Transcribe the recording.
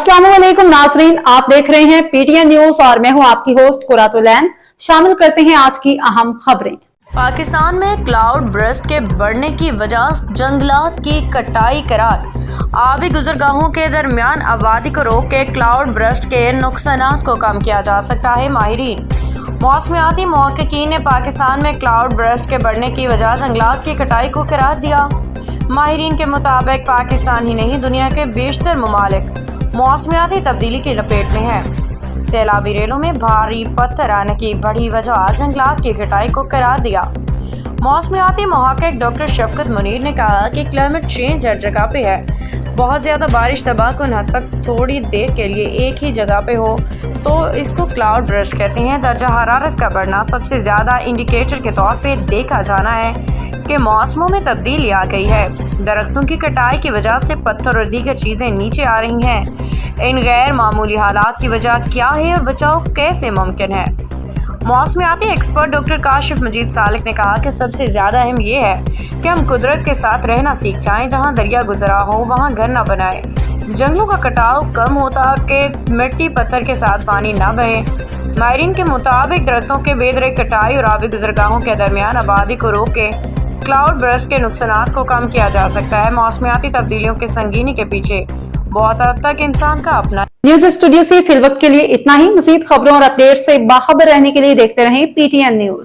अस्सलाम वालेकुम नाजरीन, आप देख रहे हैं पीटीएन न्यूज और मैं हूं आपकी होस्ट कुरातुलैन। शामिल करते हैं आज की अहम खबरें। पाकिस्तान में क्लाउड बर्स्ट के बढ़ने की वजह जंगलात की कटाई करार। आबी गुजरगाहों के दरमियान आबादी को रोक के क्लाउड बर्स्ट के नुकसानात को कम किया जा सकता है। माहिरीन मौसमियाती मुहक्किकीन ने पाकिस्तान में क्लाउड बर्स्ट के बढ़ने की वजह जंगलात की कटाई को करार दिया। माहिरीन के मुताबिक पाकिस्तान ही नहीं, दुनिया के बेशतर ममालिक मौसमियाती तब्दीली की लपेट में है। सैलाबी रेलों में भारी पत्थर आने की बड़ी वजह जंगलात की कटाई को करार दिया। मौसमियाती मुहक्किक डॉक्टर शफकत मुनीर ने कहा कि क्लाइमेट चेंज हर जगह पे है। बहुत ज़्यादा बारिश तबाहकुन हद तक थोड़ी देर के लिए एक ही जगह पे हो तो इसको क्लाउड बर्स्ट कहते हैं। दर्जा हरारत का बढ़ना सबसे ज़्यादा इंडिकेटर के तौर पे देखा जाना है कि मौसमों में तब्दीली आ गई है। दरख्तों की कटाई की वजह से पत्थर और दीगर चीज़ें नीचे आ रही हैं। इन गैर मामूली हालात की वजह क्या है और बचाव कैसे मुमकिन है? मौसमियाती एक्सपर्ट डॉक्टर काशिफ मजीद सालिक ने कहा कि सबसे ज़्यादा अहम ये है कि हम कुदरत के साथ रहना सीख जाएं। जहां दरिया गुजरा हो वहां घर ना बनाएं। जंगलों का कटाव कम होता कि मिट्टी पत्थर के साथ पानी ना बहे। माहिरीन के मुताबिक दरख्तों के बेदरे कटाई और आबी गुजरगाहों के दरमियान आबादी को रोक के क्लाउड बर्स्ट के नुकसानात को कम किया जा सकता है। मौसमियाती तब्दीलियों के संगीनी के पीछे बहुत हद तक इंसान का अपना। न्यूज स्टूडियो से फिलवक्त के लिए इतना ही। मज़ीद खबरों और अपडेट से बाखबर रहने के लिए देखते रहें पीटीएन न्यूज।